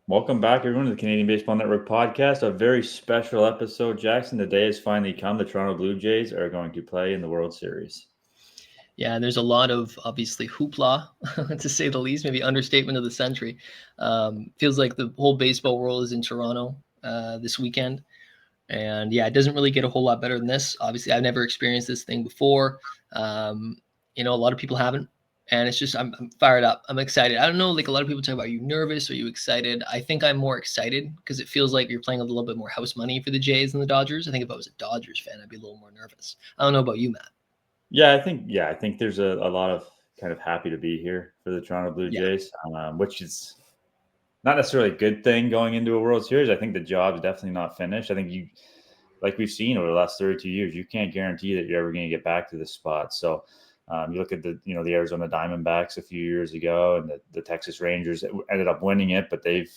Welcome back, everyone, to the Canadian Baseball Network podcast. A very special episode, Jackson. The day has finally come. The Toronto Blue Jays are going to play in the World Series. Yeah, there's a lot of obviously hoopla, to say the least, maybe understatement of the century. Feels like the whole baseball world is in Toronto this weekend. And yeah, it doesn't really get a whole lot better than this. Obviously, I've never experienced this thing before. A lot of people haven't. And it's just, I'm fired up. I'm excited. I don't know, like a lot of people talk about, are you nervous? Are you excited? I think I'm more excited because it feels like you're playing a little bit more house money for the Jays than the Dodgers. I think if I was a Dodgers fan, I'd be a little more nervous. I don't know about you, Matt. I think there's a lot of kind of happy to be here for the Toronto Blue Yeah. Jays, which is not necessarily a good thing going into a World Series. I think the job's definitely not finished. I think like we've seen over the last 32 years, you can't guarantee that you're ever going to get back to this spot. So you look at the Arizona Diamondbacks a few years ago, and the Texas Rangers ended up winning it, but they've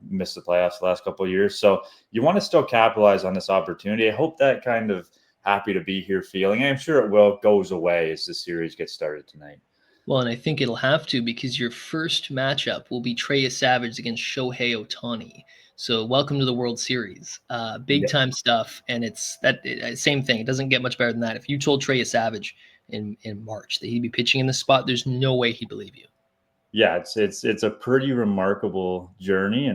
missed the playoffs the last couple of years. So you want to still capitalize on this opportunity. I hope that kind of happy to be here feeling, I'm sure it will, goes away as the series gets started tonight. Well, and I think it'll have to because your first matchup will be Trey Savage against Shohei Ohtani. So welcome to the World Series. Big time stuff. And it's that same thing. It doesn't get much better than that. If you told Trey Savage in March that he'd be pitching in this spot, there's no way he'd believe you. Yeah, it's a pretty remarkable journey,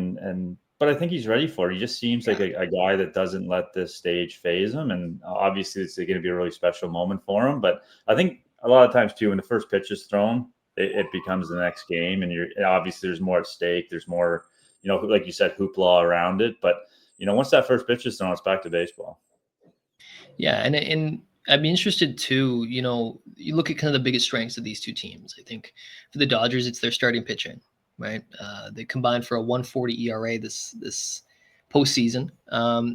but I think he's ready for it. He just seems like a guy that doesn't let this stage phase him, and obviously it's going to be a really special moment for him. But I think a lot of times too, when the first pitch is thrown, it becomes the next game, and obviously there's more at stake. There's more, like you said, hoopla around it. But once that first pitch is thrown, it's back to baseball. Yeah, and I'd be interested too. You look at kind of the biggest strengths of these two teams. I think for the Dodgers, it's their starting pitching, right? They combined for a 1.40 ERA this postseason.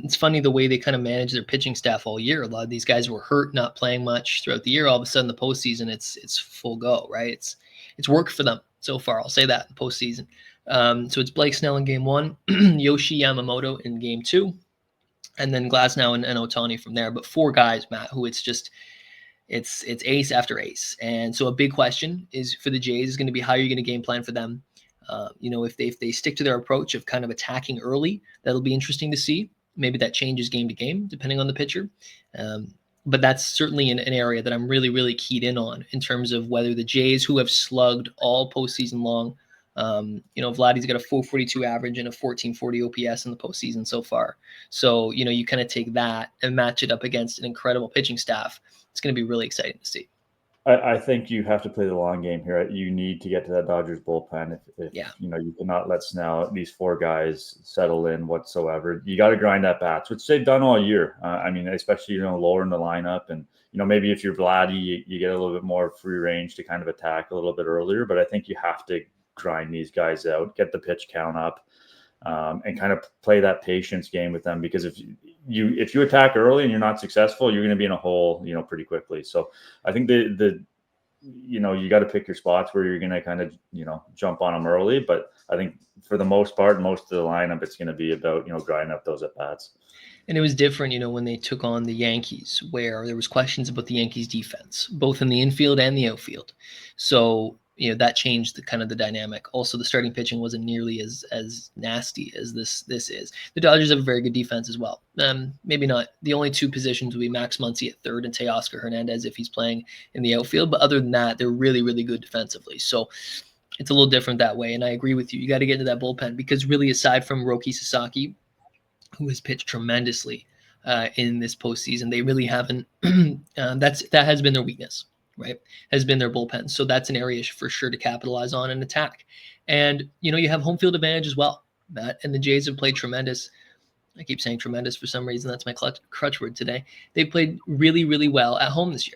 It's funny the way they kind of manage their pitching staff all year. A lot of these guys were hurt, not playing much throughout the year. All of a sudden, the postseason, it's full go, right? It's worked for them so far. I'll say that in postseason. So it's Blake Snell in game one, Yoshi Yamamoto in game two, and then Glasnow and Ohtani from there. But four guys, Matt, who it's ace after ace. And so a big question is for the Jays is going to be how you're going to game plan for them. If they stick to their approach of kind of attacking early, that'll be interesting to see. Maybe that changes game to game depending on the pitcher. But that's certainly an area that I'm really, really keyed in on in terms of whether the Jays, who have slugged all postseason long, Vladdy's got a 442 average and a 1440 OPS in the postseason so far. So, you kind of take that and match it up against an incredible pitching staff. It's going to be really exciting to see. I think you have to play the long game here. You need to get to that Dodgers bullpen. If you cannot let Snell, these four guys, settle in whatsoever. You got to grind at bats, which they've done all year. Especially lower in the lineup, and maybe if you're Vladdy, you get a little bit more free range to kind of attack a little bit earlier. But I think you have to grind these guys out, get the pitch count up, and kind of play that patience game with them. Because if you attack early and you're not successful, you're going to be in a hole, pretty quickly. So I think you got to pick your spots where you're going to kind of, jump on them early. But I think for the most part, most of the lineup, it's going to be about, grinding up those at bats. And it was different, when they took on the Yankees, where there was questions about the Yankees defense, both in the infield and the outfield. So, that changed the dynamic. Also, the starting pitching wasn't nearly as nasty as this is. The Dodgers have a very good defense as well. Maybe not. The only two positions will be Max Muncy at third and Teoscar Hernandez if he's playing in the outfield. But other than that, they're really, really good defensively. So it's a little different that way. And I agree with you. You got to get into that bullpen because really, aside from Roki Sasaki, who has pitched tremendously in this postseason, they really haven't. That has been their weakness. Right, has been their bullpen. So that's an area for sure to capitalize on and attack. And, you have home field advantage as well, Matt. And the Jays have played tremendous. I keep saying tremendous for some reason. That's my crutch word today. They've played really, really well at home this year,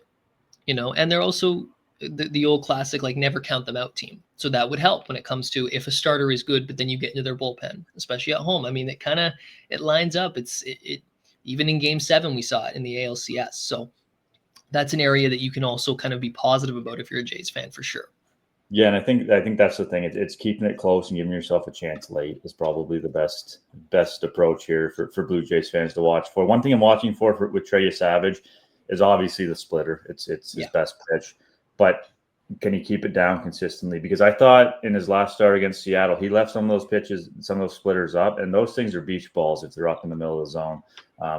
and they're also the old classic, like never count them out team. So that would help when it comes to if a starter is good, but then you get into their bullpen, especially at home. I mean, it lines up. It even in game 7, we saw it in the ALCS. So that's an area that you can also kind of be positive about if you're a Jays fan for sure. Yeah, and I think that's the thing. It's keeping it close and giving yourself a chance late is probably the best approach here for Blue Jays fans to watch for. One thing I'm watching for with Trey Savage is obviously the splitter. It's his best pitch, but can he keep it down consistently? Because I thought in his last start against Seattle, he left some of those pitches, some of those splitters up, and those things are beach balls if they're up in the middle of the zone.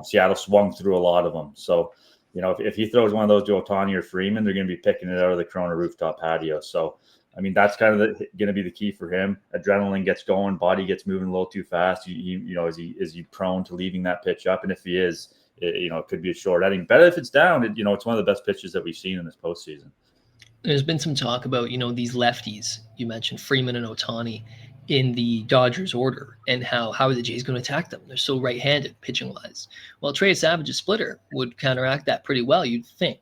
Seattle swung through a lot of them. So, if he throws one of those to Ohtani or Freeman, they're going to be picking it out of the Corona rooftop patio. So, I mean, that's kind of going to be the key for him. Adrenaline gets going, body gets moving a little too fast. Is he prone to leaving that pitch up? And if he is, it could be a short inning. Better if it's down. It's one of the best pitches that we've seen in this postseason. There's been some talk about, these lefties. You mentioned Freeman and Ohtani in the Dodgers order, and how are the Jays going to attack them? They're so right-handed pitching-wise. Well, Trey Savage's splitter would counteract that pretty well, you'd think.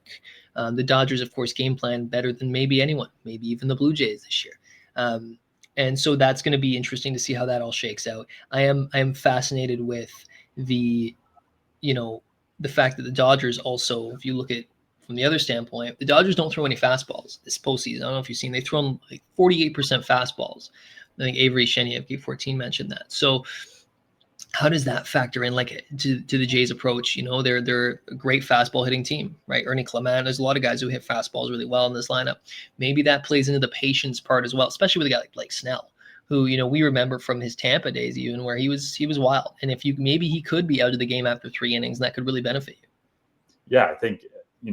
The Dodgers, of course, game plan better than maybe anyone, maybe even the Blue Jays this year. And so that's going to be interesting to see how that all shakes out. I am fascinated with the fact that the Dodgers also, if you look at from the other standpoint, the Dodgers don't throw any fastballs this postseason. I don't know if you've seen, they've thrown like 48% fastballs. I think Avery Sheniev, G14, mentioned that. So how does that factor in, like, to the Jays' approach? They're a great fastball hitting team, right? Ernie Clement, there's a lot of guys who hit fastballs really well in this lineup. Maybe that plays into the patience part as well, especially with a guy like Blake Snell, who, we remember from his Tampa days even, where he was wild. And maybe he could be out of the game after 3 innings, and that could really benefit you. Yeah, I think,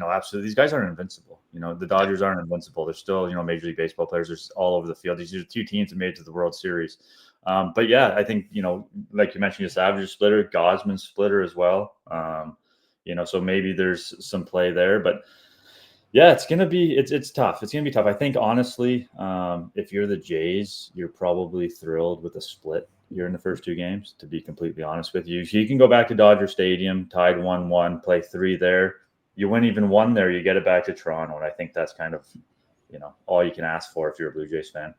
absolutely. These guys aren't invincible. The Dodgers aren't invincible. They're still, Major League Baseball players. They're all over the field. These are 2 teams that made it to the World Series. But yeah, I think, like you mentioned, Savage's splitter, Gosman's splitter as well. So maybe there's some play there. But yeah, it's tough. It's going to be tough. I think, honestly, if you're the Jays, you're probably thrilled with a split here in the first 2 games, to be completely honest with you. So you can go back to Dodger Stadium, tied 1-1, play 3 there. You win even 1 there, you get it back to Toronto. And I think that's kind of, all you can ask for if you're a Blue Jays fan.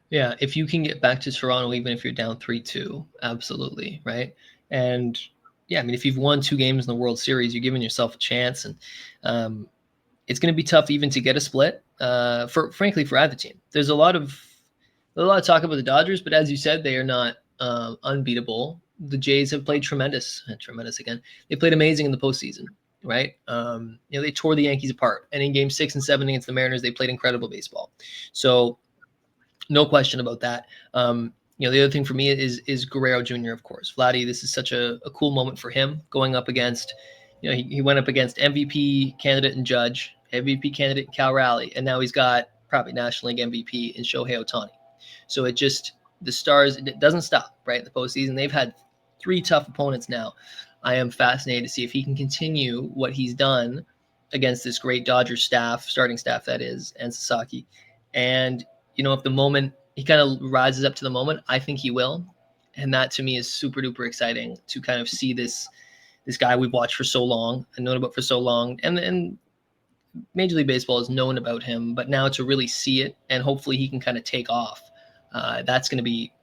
Yeah, if you can get back to Toronto, even if you're down 3-2, absolutely, right? And yeah, I mean, if you've won 2 games in the World Series, you're giving yourself a chance. And it's going to be tough even to get a split, frankly, for either team. There's a lot of talk about the Dodgers, but as you said, they are not unbeatable. The Jays have played tremendous again. They played amazing in the postseason, right? They tore the Yankees apart, and in Game 6 and 7 against the Mariners, they played incredible baseball. So no question about that. The other thing for me is Guerrero Jr., of course. Vladdy, this is such a cool moment for him, going up against, he went up against MVP candidate and Judge, MVP candidate in Cal Raleigh, and now he's got probably National League MVP in Shohei Ohtani. So the Stars, it doesn't stop, right? The postseason, they've had 3 tough opponents now. I am fascinated to see if he can continue what he's done against this great Dodgers starting staff that is, and Sasaki. And, if the moment he kind of rises up to the moment, I think he will. And that to me is super duper exciting to kind of see this guy we've watched for so long and known about for so long. And Major League Baseball has known about him, but now to really see it, and hopefully he can kind of take off. That's going to be,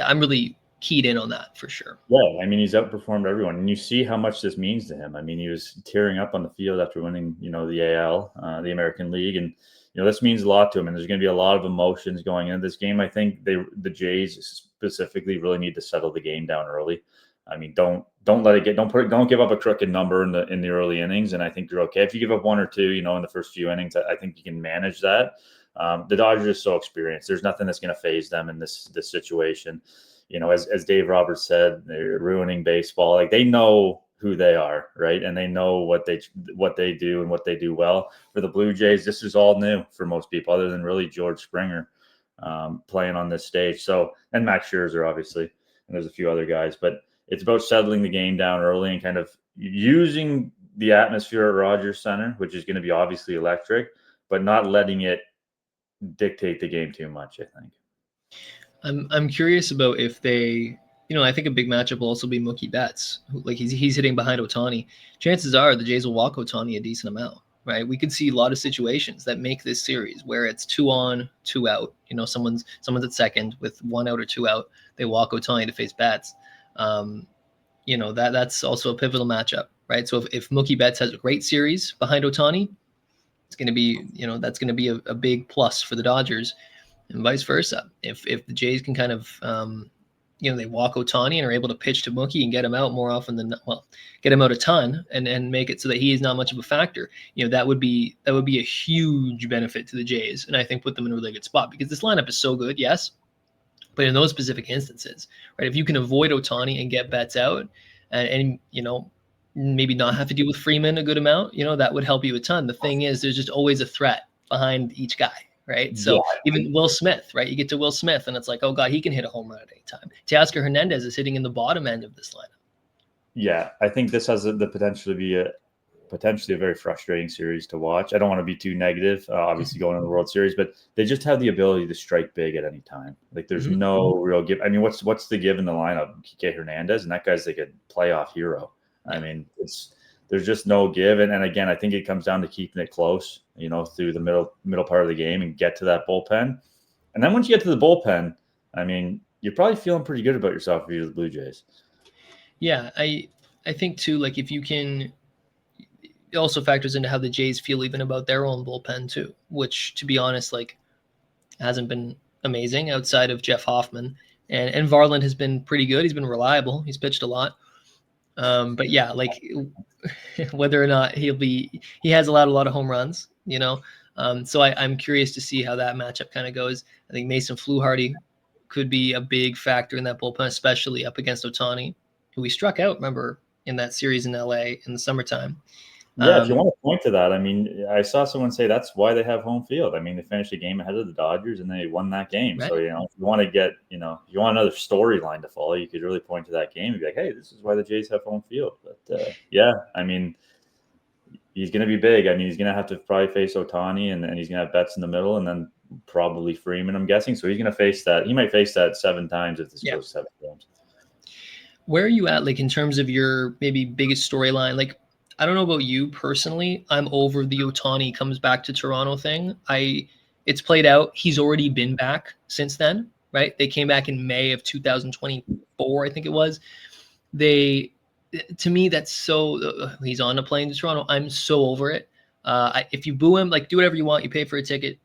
I'm really keyed in on that for sure. Yeah, I mean, he's outperformed everyone, and you see how much this means to him. I mean, he was tearing up on the field after winning, the AL, the American League, and this means a lot to him. And there's going to be a lot of emotions going into this game. I think the Jays specifically really need to settle the game down early. I mean, don't let it don't give up a crooked number in the early innings, and I think you're okay. If you give up 1 or 2, in the first few innings, I think you can manage that. The Dodgers are so experienced. There's nothing that's going to phase them in this situation. As Dave Roberts said, they're ruining baseball. Like, they know who they are, right? And they know what they do and what they do well. For the Blue Jays, this is all new for most people, other than really George Springer playing on this stage. So, and Max Scherzer, obviously, and there's a few other guys. But it's about settling the game down early and kind of using the atmosphere at Rogers Center, which is going to be obviously electric, but not letting it dictate the game too much, I think. I'm curious about if they, I think a big matchup will also be Mookie Betts. Like, he's hitting behind Ohtani. Chances are the Jays will walk Ohtani a decent amount, right? We could see a lot of situations that make this series where it's 2 on, 2 out. Someone's at second with 1 out or 2 out. They walk Ohtani to face Betts. That's also a pivotal matchup, right? So if Mookie Betts has a great series behind Ohtani, it's going to be, that's going to be a big plus for the Dodgers, and vice versa. If the Jays can kind of they walk Ohtani and are able to pitch to Mookie and get him out more often than get him out a ton and make it so that he is not much of a factor. That would be a huge benefit to the Jays, and I think put them in a really good spot because this lineup is so good, yes, but in those specific instances, right? If you can avoid Ohtani and get Betts out, and maybe not have to deal with Freeman a good amount, that would help you a ton. The thing is, there's just always a threat behind each guy. Right. So even Will Smith, right? You get to Will Smith and it's like, oh God, he can hit a home run at any time. Teoscar Hernandez is hitting in the bottom end of this lineup. Yeah, I think this has the potential to be potentially a very frustrating series to watch. I don't want to be too negative, obviously going to the World Series, but they just have the ability to strike big at any time. Like there's no real give. I mean, what's the give in the lineup? Kike Hernandez, and that guy's like a playoff hero. I mean, there's just no give. And again, I think it comes down to keeping it close, through the middle part of the game and get to that bullpen. And then once you get to the bullpen, I mean, you're probably feeling pretty good about yourself if you're the Blue Jays. Yeah, I think too, like if you can, it also factors into how the Jays feel even about their own bullpen too, which to be honest, like hasn't been amazing outside of Jeff Hoffman. And Varland has been pretty good. He's been reliable. He's pitched a lot. But yeah, like whether or not he has allowed a lot of home runs, so I'm curious to see how that matchup kind of goes. I think Mason Fluharty could be a big factor in that bullpen, especially up against Ohtani, who we struck out, remember, in that series in LA in the summertime. Yeah, if you want to point to that, I mean, I saw someone say that's why they have home field. I mean, they finished a game ahead of the Dodgers and they won that game. Right. So, if you want to get, if you want another storyline to follow, you could really point to that game and be like, hey, this is why the Jays have home field. But yeah, I mean, he's going to be big. I mean, he's going to have to probably face Ohtani and he's going to have Betts in the middle and then probably Freeman, I'm guessing. So he's going to face that. He might face that 7 times if this goes 7 games. Where are you at, like, in terms of your maybe biggest storyline? Like, I don't know about you personally. I'm over the Ohtani comes back to Toronto thing. It's played out. He's already been back since then, right? They came back in May of 2024, I think it was. To me, that's so. He's on a plane to Toronto. I'm so over it. If you boo him, like do whatever you want. You pay for a ticket,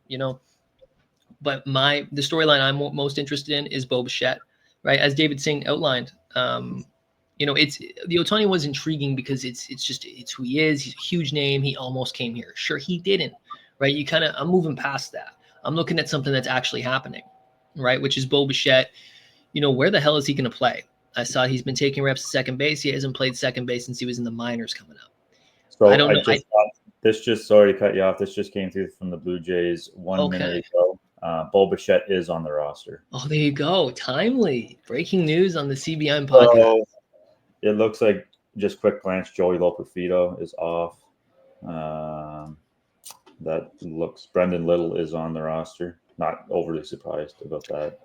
But the storyline I'm most interested in is Bo Bichette, right? As David Singh outlined. It's the Ohtani was intriguing because it's who he is. He's a huge name. He almost came here. Sure, he didn't, right? I'm moving past that. I'm looking at something that's actually happening, right? Which is Bo Bichette. Where the hell is he going to play? I saw he's been taking reps at second base. He hasn't played second base since he was in the minors coming up. So I don't know. This just, sorry to cut you off. This just came through from the Blue Jays 1 minute ago. Bo Bichette is on the roster. Oh, there you go. Timely. Breaking news on the CBM podcast. So, it looks like, just quick glance, Joey Loperfido is off. Brendan Little is on the roster. Not overly surprised about that.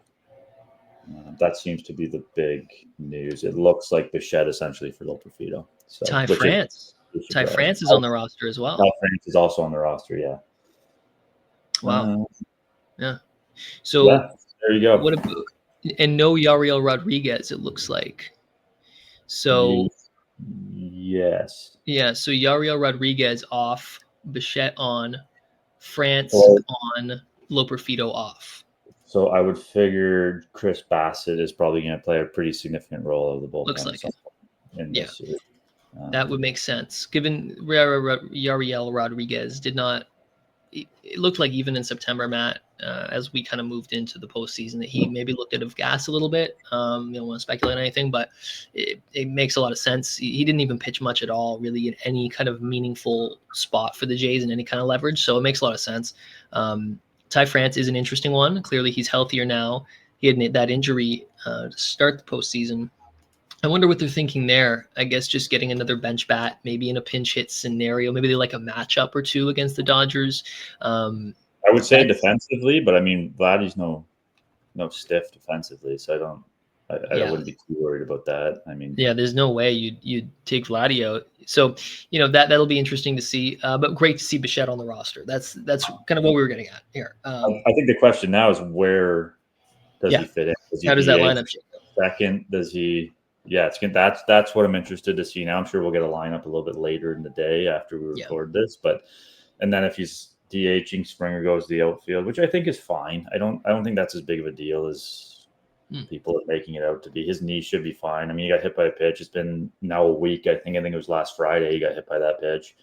That seems to be the big news. It looks like Bichette essentially for Loperfido. So, Ty France is on the roster as well. Ty France is also on the roster, yeah. Wow. Yeah. So there you go. What about, and no Yariel Rodriguez, it looks like. So yes. Yeah, so Yariel Rodriguez off, Bichette on, France on, Loperfido off. So I would figure Chris Bassett is probably going to play a pretty significant role of the bullpen. Looks like it. In this series. That would make sense. Given Yariel Rodriguez did not, it looked like even in September, Matt, as we kind of moved into the postseason, that he maybe looked out of gas a little bit. Don't want to speculate on anything, but it makes a lot of sense. He didn't even pitch much at all, really, in any kind of meaningful spot for the Jays and any kind of leverage. So it makes a lot of sense. Ty France is an interesting one. Clearly, he's healthier now. He had that injury to start the postseason. I wonder what they're thinking there. I guess just getting another bench bat, maybe in a pinch hit scenario. Maybe they like a matchup or two against the Dodgers. I would say defensively, but I mean, Vladdy's no stiff defensively, so I wouldn't be too worried about that. I mean, there's no way you'd take Vladdy out. So that'll be interesting to see. But great to see Bichette on the roster. That's kind of what we were getting at here. I think the question now is where does he fit in? How does that lineup shape up? Second, does he? Yeah, that's what I'm interested to see now. I'm sure we'll get a lineup a little bit later in the day after we record this, and then if he's DHing, Springer goes to the outfield, which I think is fine. I don't think that's as big of a deal as people are making it out to be. His knee should be fine. I mean, he got hit by a pitch. It's been now a week. I think it was last Friday he got hit by that pitch.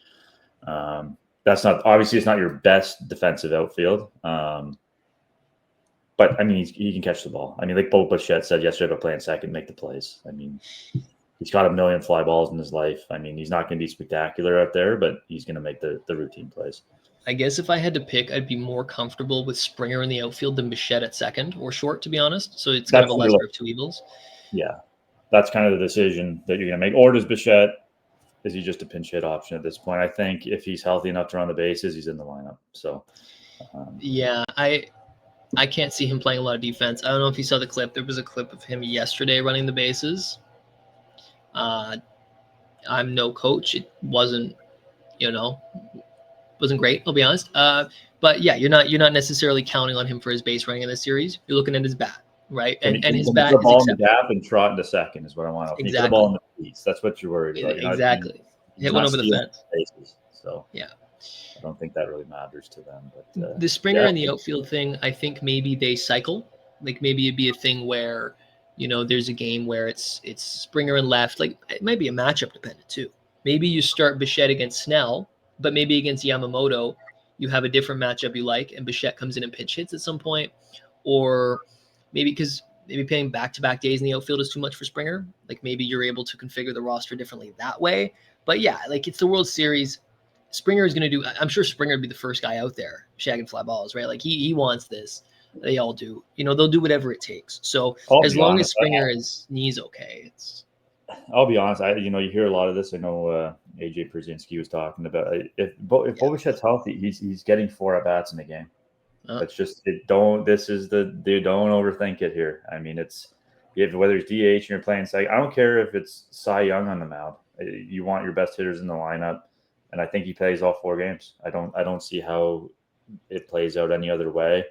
That's not, obviously it's not your best defensive outfield. But I mean, he can catch the ball. I mean, like Bo Bichette said yesterday about playing second, make the plays. I mean, he's got a million fly balls in his life. I mean, he's not going to be spectacular out there, but he's going to make the routine plays. I guess if I had to pick, I'd be more comfortable with Springer in the outfield than Bichette at second or short, to be honest. So it's kind of a lesser of two evils. Yeah, that's kind of the decision that you're going to make. Or does Bichette, is he just a pinch hit option at this point? I think if he's healthy enough to run the bases, he's in the lineup. So, yeah, I can't see him playing a lot of defense. I don't know if you saw the clip. There was a clip of him yesterday running the bases. I'm no coach. It wasn't, wasn't great, I'll be honest. But yeah, you're not necessarily counting on him for his base running in this series. You're looking at his bat, right? And his bat is ball in the gap and trot into second is what I want. Exactly. He put the ball in the piece. That's what you're worried about. Exactly. Hit one over the fence. Bases, so yeah. I don't think that really matters to them. But the Springer and the outfield thing, I think maybe they cycle. Like maybe it'd be a thing where, there's a game where it's Springer and left. Like it might be a matchup dependent too. Maybe you start Bichette against Snell, but maybe against Yamamoto, you have a different matchup you like, and Bichette comes in and pinch hits at some point. Or maybe playing back-to-back days in the outfield is too much for Springer. Like maybe you're able to configure the roster differently that way. But yeah, like it's the World Series. Springer is going to do – I'm sure Springer would be the first guy out there shagging fly balls, right? Like he wants this. They all do. They'll do whatever it takes. So as long as Springer's knee's okay, it's – I'll be honest. You hear a lot of this. I know AJ Pierzynski was talking about if Bobichet's healthy, he's getting 4 at-bats in the game. That's just – they don't overthink it here. I mean, whether it's DH and you're playing second, I don't care if it's Cy Young on the mound. You want your best hitters in the lineup. And I think he plays all 4 games. I don't see how it plays out any other way.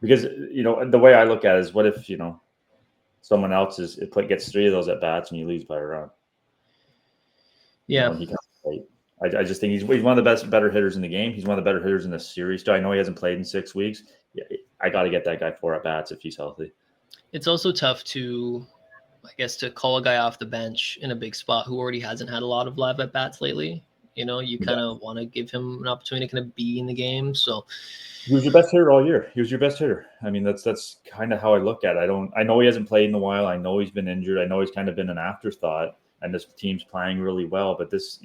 Because, the way I look at it is what if, someone else gets 3 of those at bats and you lose by a run. Yeah. He comes late. I just think he's one of the better hitters in the game. He's one of the better hitters in this series. I know he hasn't played in 6 weeks. Yeah, I got to get that guy 4 at bats if he's healthy. It's also tough to call a guy off the bench in a big spot who already hasn't had a lot of live at bats lately. You kind of want to give him an opportunity to kind of be in the game. So he was your best hitter all year. He was your best hitter. I mean, that's kind of how I look at it. I know he hasn't played in a while. I know he's been injured. I know he's kind of been an afterthought, and this team's playing really well. But this,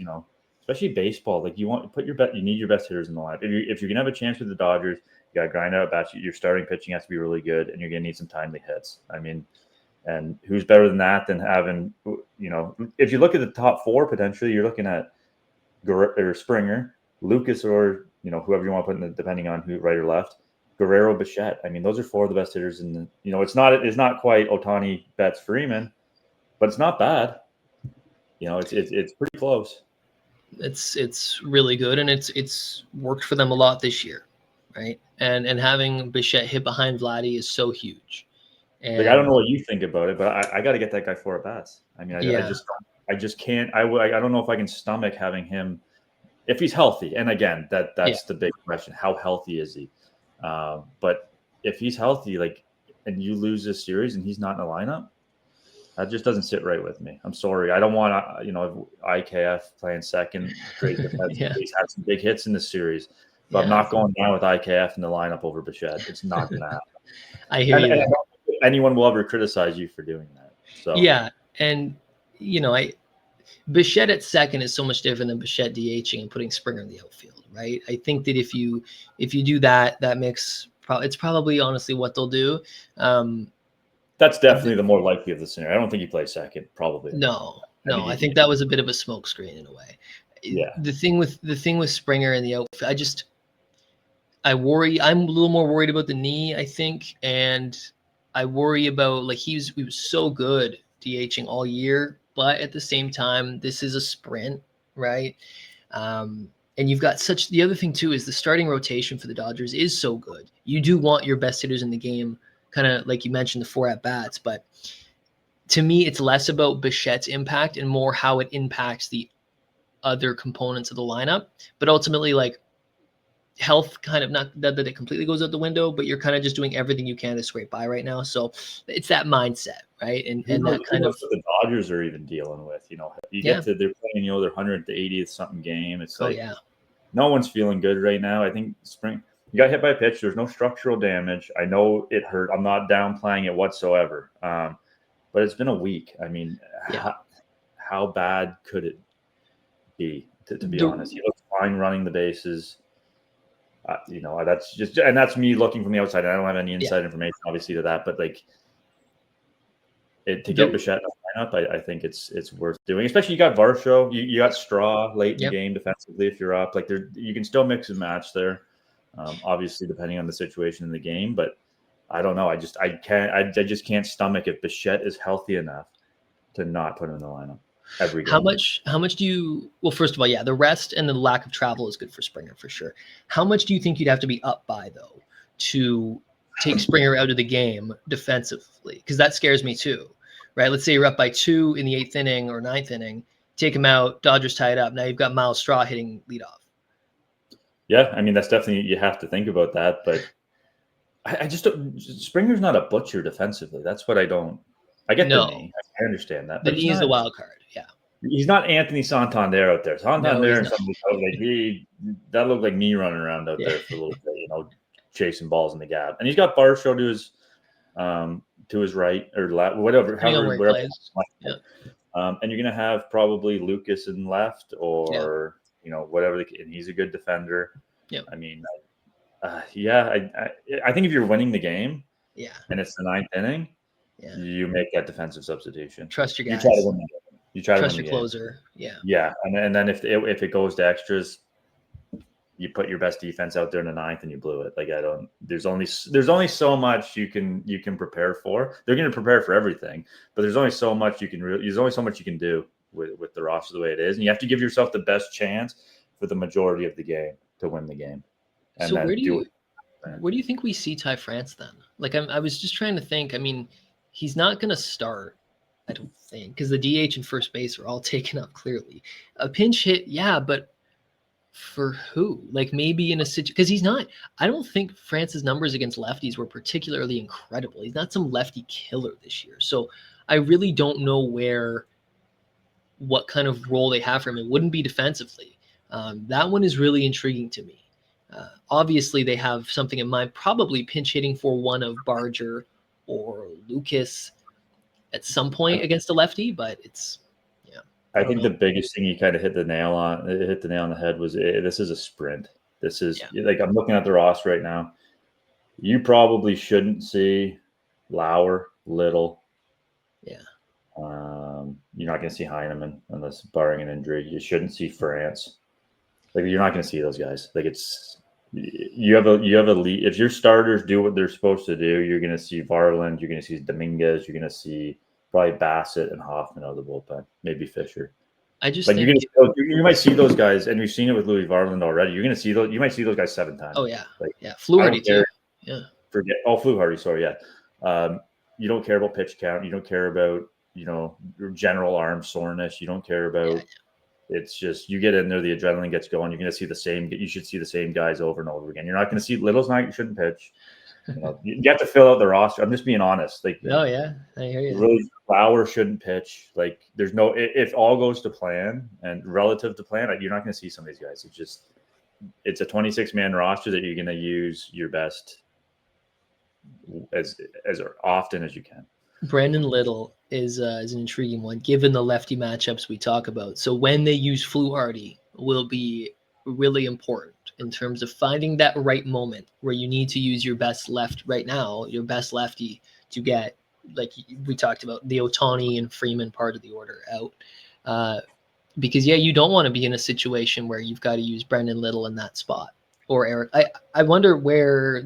especially baseball, like you need your best hitters in the lineup. If you're gonna have a chance with the Dodgers, you got to grind out bats. Your starting pitching has to be really good, and you're gonna need some timely hits. I mean. And who's better than that than having, if you look at the top 4, potentially you're looking at Springer, Lucas, or, whoever you want to put in depending on who, right or left, Guerrero, Bichette. I mean, those are 4 of the best hitters in the, it's not quite Ohtani, Betts, Freeman, but it's not bad. It's pretty close. It's really good. And it's worked for them a lot this year. Right. And having Bichette hit behind Vladdy is so huge. And I don't know what you think about it, but I got to get that guy 4 at bats. I mean, I just can't. I don't know if I can stomach having him if he's healthy. And again, that's the big question: how healthy is he? But if he's healthy, and you lose this series and he's not in the lineup, that just doesn't sit right with me. I'm sorry. I don't want IKF playing second. Great defense. He's had some big hits in this series, but I'm not going down with IKF in the lineup over Bichette. It's not going to happen. I hear you. Anyone will ever criticize you for doing that. So yeah, and Bichette at second is so much different than Bichette DHing and putting Springer in the outfield, right? I think that if you do that mix, it's probably honestly what they'll do. That's definitely the more likely of the scenario. I don't think he plays second, probably. No. I think that was a bit of a smokescreen in a way. Yeah. The thing with Springer in the outfield, I worry. I'm a little more worried about the knee, I think, and I worry about he was so good DHing all year, but at the same time, this is a sprint, right? And you've got the other thing too is the starting rotation for the Dodgers is so good. You do want your best hitters in the game, kind of like you mentioned, the 4 at bats, but to me, it's less about Bichette's impact and more how it impacts the other components of the lineup. But ultimately, health kind of not that it completely goes out the window, but you're kind of just doing everything you can to scrape by right now. So it's that mindset, right? And that kind of what the Dodgers are even dealing with. You get to they're playing their 180th something game. It's like no one's feeling good right now. I think spring you got hit by a pitch. There's no structural damage. I know it hurt. I'm not downplaying it whatsoever. But it's been a week. I mean, how bad could it be? To be honest, he looks fine running the bases. That's me looking from the outside. I don't have any inside information, obviously, to that. But like, to get Bichette in the lineup, I think it's worth doing. Especially you got Varsho, you got Straw late in the game defensively. If you're up, like you can still mix and match there. Obviously, depending on the situation in the game, but I don't know. I just can't stomach if Bichette is healthy enough to not put him in the lineup every game. How much do you? Well, first of all, the rest and the lack of travel is good for Springer for sure. How much do you think you'd have to be up by though to take Springer out of the game defensively? Because that scares me too, right? Let's say you're up by 2 in the 8th inning or 9th inning, take him out. Dodgers tie it up. Now you've got Miles Straw hitting leadoff. Yeah, I mean that's definitely you have to think about that, but. I just don't. Springer's not a butcher defensively. That's what I don't. I get the knee. I understand that. The knee is the wild card. Yeah. He's not Anthony Santander out there. Santander and somebody that looked like me running around out there for a little bit, chasing balls in the gap. And he's got Varsho to his right or left, whatever. Wherever. And you're gonna have probably Lucas in left or whatever. And he's a good defender. Yeah. I mean. I think if you're winning the game, and it's the 9th inning, you make that defensive substitution. Trust your guys. You try to win the game. You try trust to win your closer. Yeah. Yeah, and then if it goes to extras, you put your best defense out there in the 9th and you blew it. Like there's only so much you can prepare for. They're going to prepare for everything, but there's only so much you can do with the roster the way it is, and you have to give yourself the best chance for the majority of the game to win the game. And so where do you think we see Ty France then? Like I was just trying to think. I mean, he's not going to start, I don't think, because the DH and first base are all taken up clearly. A pinch hit, but for who? Like maybe in a situation, because he's not. I don't think France's numbers against lefties were particularly incredible. He's not some lefty killer this year. So I really don't know what kind of role they have for him. It wouldn't be defensively. That one is really intriguing to me. Obviously, they have something in mind, probably pinch hitting for one of Barger or Lucas at some point against a lefty, but it's, I think the biggest thing you kind of hit the nail on the head was this is a sprint. This is like I'm looking at the roster right now. You probably shouldn't see Lauer, Little. Yeah. You're not going to see Heineman unless barring an injury. You shouldn't see France. Like you're not going to see those guys. Like you have a lead. If your starters do what they're supposed to do, you're going to see Varland, you're going to see Dominguez, you're going to see probably Bassett and Hoffman out of the bullpen, maybe Fisher. I just like think you might see those guys, and we've seen it with Louis Varland already. You're going to see those. You might see those guys 7 times. Oh yeah, Fluharty too. Yeah. Fluharty. Sorry, yeah. You don't care about pitch count. You don't care about your general arm soreness. You don't care about. Yeah. It's just you get in there, the adrenaline gets going. You're going to see you should see the same guys over and over again. You're not going to see Little's not. You shouldn't pitch. You have to fill out the roster. I'm just being honest. Like, oh yeah, I hear you. Really, Lauer shouldn't pitch. Like, there's no if all goes to plan and relative to plan, you're not going to see some of these guys. It's a 26-man roster that you're going to use your best as often as you can. Brandon Little is an intriguing one, given the lefty matchups we talk about. So when they use Fluharty will be really important in terms of finding that right moment where you need to use your best left right now, your best lefty to get, like we talked about, the Ohtani and Freeman part of the order out. Because, you don't want to be in a situation where you've got to use Brandon Little in that spot or Eric. I wonder where...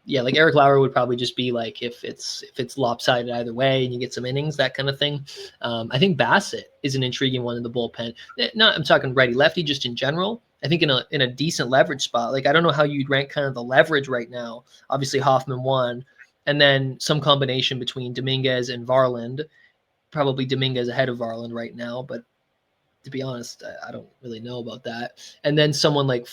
Yeah, like Eric Lauer would probably just be like if it's lopsided either way and you get some innings, that kind of thing. I think Bassett is an intriguing one in the bullpen. I'm talking righty lefty, just in general. I think in a decent leverage spot. Like I don't know how you'd rank kind of the leverage right now. Obviously Hoffman won, and then some combination between Dominguez and Varland. Probably Dominguez ahead of Varland right now, but to be honest, I don't really know about that. And then someone like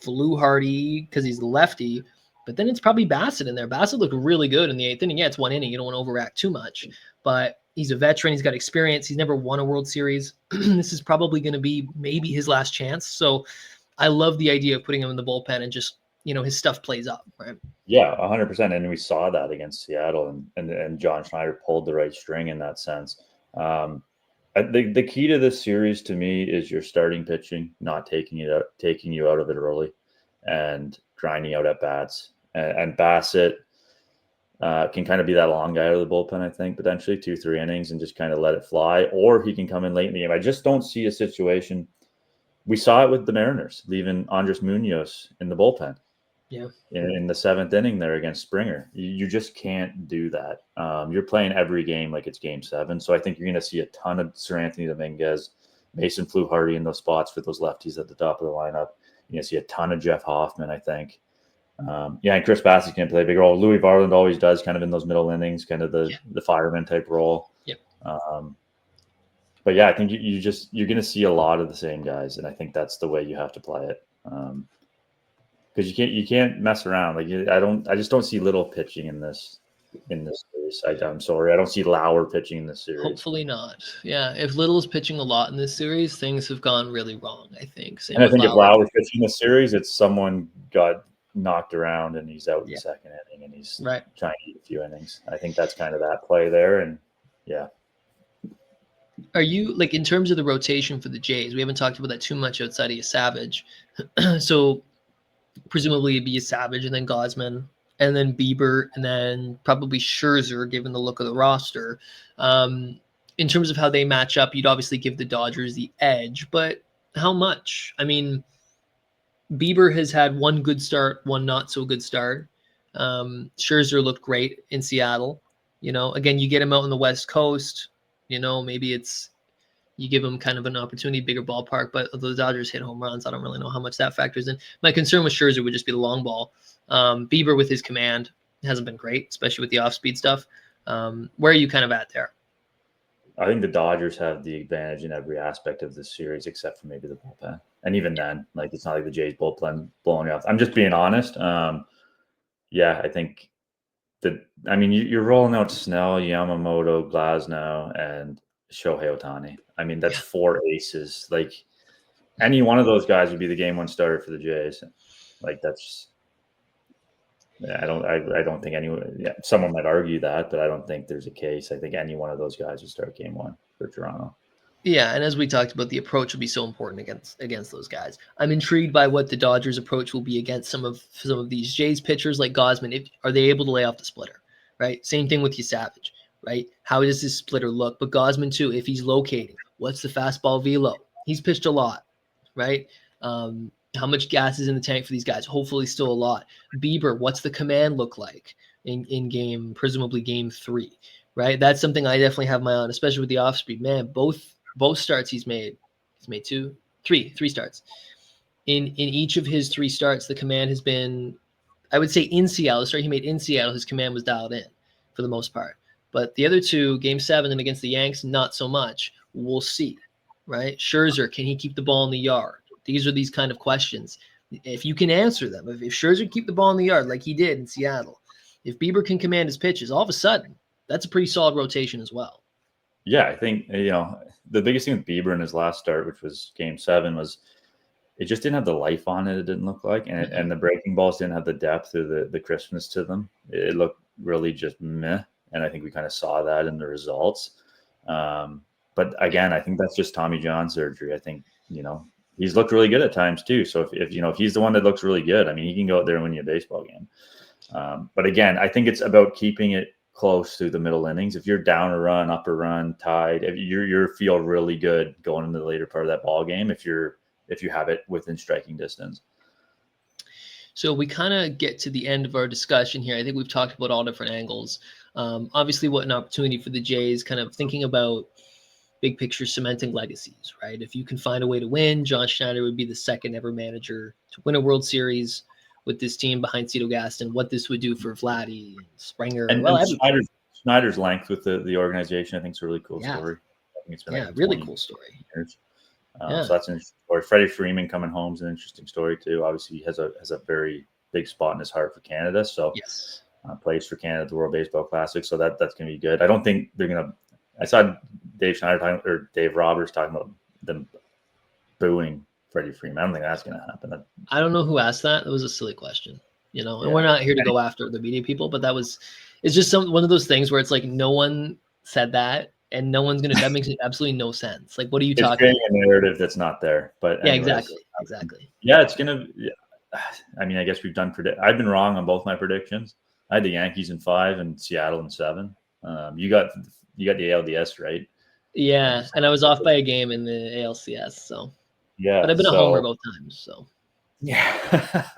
Fluharty because he's the lefty, but then it's probably Bassett in there. Bassett looked really good in the 8th inning. Yeah, it's 1 inning. You don't want to overact too much, but he's a veteran. He's got experience. He's never won a World Series. This is probably going to be maybe his last chance. So I love the idea of putting him in the bullpen and just, his stuff plays up, right? Yeah, 100%. And we saw that against Seattle, and John Schneider pulled the right string in that sense. The key to this series to me is your starting pitching, not taking you out of it early and grinding out at bats. And Bassett can kind of be that long guy out of the bullpen, I think, potentially 2-3 innings and just kind of let it fly. Or he can come in late in the game. I just don't see a situation. We saw it with the Mariners, leaving Andres Munoz in the bullpen. Yeah. In the 7th inning there against Springer. You just can't do that. You're playing every game like it's game 7. So I think you're going to see a ton of Sir Anthony Dominguez, Mason Fluharty in those spots for those lefties at the top of the lineup. You're going to see a ton of Jeff Hoffman, I think. And Chris Bassett can play a big role. Louis Varland always does, kind of in those middle innings, kind of the fireman type role. Yep. But yeah, I think you're going to see a lot of the same guys, and I think that's the way you have to play it. Because you can't mess around. I just don't see Little pitching in this series. I'm sorry, I don't see Lauer pitching in this series. Hopefully not. Yeah, if Little's pitching a lot in this series, things have gone really wrong, I think. I think if Lauer's pitching in this series, it's someone got knocked around and he's out in the 2nd inning and he's trying to eat a few innings. I think that's kind of that play there, and yeah. Are you, in terms of the rotation for the Jays, we haven't talked about that too much outside of Savage. So presumably it'd be a Savage and then Gausman and then Bieber and then probably Scherzer, given the look of the roster. In terms of how they match up, you'd obviously give the Dodgers the edge, but how much? I mean, Bieber has had one good start, one not so good start. Scherzer looked great in Seattle. Again, you get him out on the West Coast, maybe you give him kind of an opportunity, bigger ballpark, but the Dodgers hit home runs. I don't really know how much that factors in. My concern with Scherzer would just be the long ball. Bieber with his command hasn't been great, especially with the off-speed stuff. Where are you kind of at there? I think the Dodgers have the advantage in every aspect of this series, except for maybe the bullpen. And even then, it's not like the Jays bullpen blowing off. I'm just being honest. I think you're rolling out Snell, Yamamoto, Glasnow, and Shohei Ohtani. I mean, that's 4 aces. Any one of those guys would be the game 1 starter for the Jays. That's. I don't think anyone. Yeah, someone might argue that, but I don't think there's a case. I think any one of those guys would start game 1 for Toronto. Yeah, and as we talked about, the approach will be so important against those guys. I'm intrigued by what the Dodgers' approach will be against some of these Jays pitchers like Gausman. Are they able to lay off the splitter? Right. Same thing with Savage. Right. How does his splitter look? But Gausman too, if he's locating, what's the fastball velo? He's pitched a lot. Right. How much gas is in the tank for these guys? Hopefully still a lot. Bieber, what's the command look like in game, presumably game 3, right? That's something I definitely have my eye on, especially with the off speed. Man, both starts he's made 3 starts. In each of his 3 starts, the command has been, I would say in Seattle, the start he made in Seattle, his command was dialed in for the most part. But the other 2, game 7 and against the Yanks, not so much. We'll see, right? Scherzer, can he keep the ball in the yard? These are these kind of questions. If you can answer them, if Scherzer can keep the ball in the yard like he did in Seattle, if Bieber can command his pitches, all of a sudden, that's a pretty solid rotation as well. Yeah, I think, the biggest thing with Bieber in his last start, which was game 7, was it just didn't have the life on it, it didn't look like. And the breaking balls didn't have the depth or the crispness to them. It looked really just meh. And I think we kind of saw that in the results. But again, I think that's just Tommy John surgery. I think, he's looked really good at times too. So if he's the one that looks really good, I mean, he can go out there and win you a baseball game. But again, I think it's about keeping it close through the middle innings. If you're down a run, up a run, tied, if you feel really good going into the later part of that ball game. If you have it within striking distance. So we kind of get to the end of our discussion here. I think we've talked about all different angles. Obviously, what an opportunity for the Jays, kind of thinking about big picture cementing legacies, right? If you can find a way to win, John Schneider would be the 2nd ever manager to win a World Series with this team behind Cito Gaston. What this would do for Vladdy and Springer. And Schneider's length with the organization, I think, is a really cool story. I think it's been really cool story. Years. Yeah. So that's an interesting story. Freddie Freeman coming home is an interesting story too. Obviously, he has a very big spot in his heart for Canada. So Yes. Plays for Canada at the World Baseball Classic. So that's going to be good. I don't think they're going to. I saw Dave Roberts talking about them booing Freddie Freeman. I don't think that's going to happen. I don't know who asked that. It was a silly question, and we're not here to go after the media people, but it's just one of those things where it's like no one said that and no one's going to, that makes absolutely no sense. Like, what are you talking about? It's creating a narrative that's not there, but yeah, anyways, exactly. Yeah, it's going to, I mean, I guess we've done I've been wrong on both my predictions. I had the Yankees in 5 and Seattle in 7. You got the ALDS right. Yeah, and I was off by a game in the ALCS, so yeah, but I've been a homer both times, so yeah,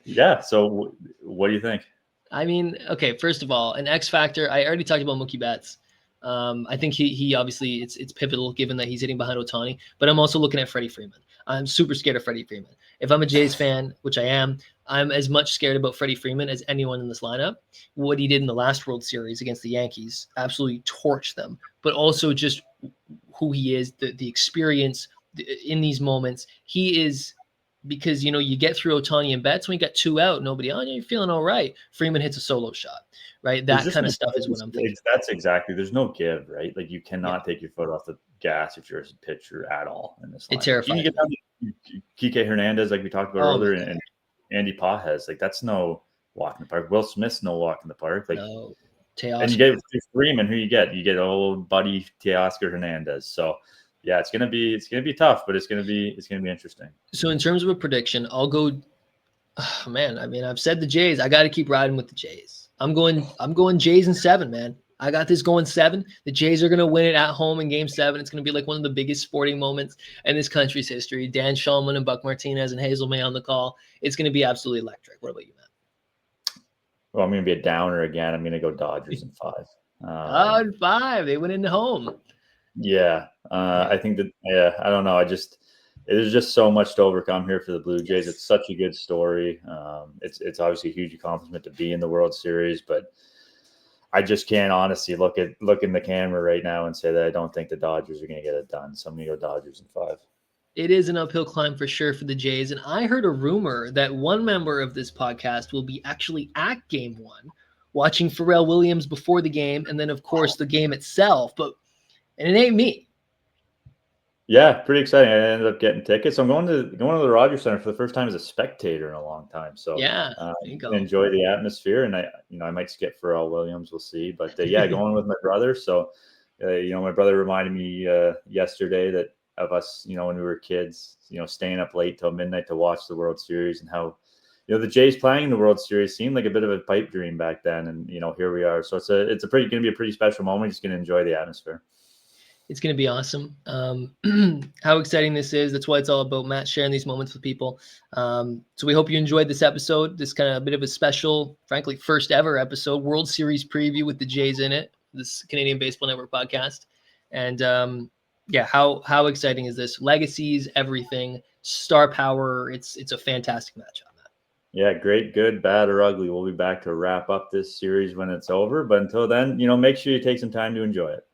yeah. So what do you think? I mean, okay, first of all, an X factor. I already talked about Mookie Betts. I think he obviously it's pivotal given that he's hitting behind Ohtani, but I'm also looking at Freddie Freeman. I'm super scared of Freddie Freeman. If I'm a Jays fan, which I am, I'm as much scared about Freddie Freeman as anyone in this lineup. What he did in the last World Series against the Yankees absolutely torched them, but also just who he is, the experience in these moments. He is, because you get through Ohtani and Betts when you got 2 out, nobody you're feeling all right. Freeman hits a solo shot, right? That kind of stuff is what I'm thinking. That's exactly. There's no give, right? Like you cannot take your foot off the gas if you're a pitcher at all in this. It terrifies me. You can get down to Kike Hernandez, like we talked about earlier, and Andy Pages. Like that's no walk in the park. Will Smith's no walk in the park. Like no. And you get Freeman, who you get? You get old buddy Teoscar Hernandez. So yeah, it's gonna be tough, but it's gonna be interesting. So in terms of a prediction, I'll go. Oh, man, I mean, I've said the Jays. I got to keep riding with the Jays. I'm going Jays in 7, man. I got this going 7. The Jays are going to win it at home in Game 7. It's going to be like one of the biggest sporting moments in this country's history. Dan Shulman and Buck Martinez and Hazel May on the call. It's going to be absolutely electric. What about you, Matt? Well, I'm going to be a downer again. I'm going to go Dodgers in 5. In 5. They went into home. Yeah. I think that, I don't know. There's just so much to overcome here for the Blue Jays. It's such a good story. It's obviously a huge accomplishment to be in the World Series, but I just can't honestly look in the camera right now and say that I don't think the Dodgers are going to get it done. So I'm going to go Dodgers in 5. It is an uphill climb for sure for the Jays. And I heard a rumor that one member of this podcast will be actually at Game 1, watching Pharrell Williams before the game, and then, of course, the game itself. And it ain't me. Yeah, pretty exciting. I ended up getting tickets. I'm going to the Rogers Center for the first time as a spectator in a long time. So yeah, there you go. Enjoy the atmosphere, and I might skip Pharrell Williams. We'll see, but going with my brother. So my brother reminded me yesterday that of us, when we were kids, staying up late till midnight to watch the World Series, and how the Jays playing in the World Series seemed like a bit of a pipe dream back then, and here we are. So it's going to be a pretty special moment. Just going to enjoy the atmosphere. It's going to be awesome. How exciting this is. That's what it's all about, Matt, sharing these moments with people. So we hope you enjoyed this episode, this kind of a bit of a special, frankly, first ever episode, World Series preview with the Jays in it, this Canadian Baseball Network podcast. And how exciting is this? Legacies, everything, star power. It's a fantastic matchup, Matt. Yeah, great, good, bad, or ugly. We'll be back to wrap up this series when it's over. But until then, make sure you take some time to enjoy it.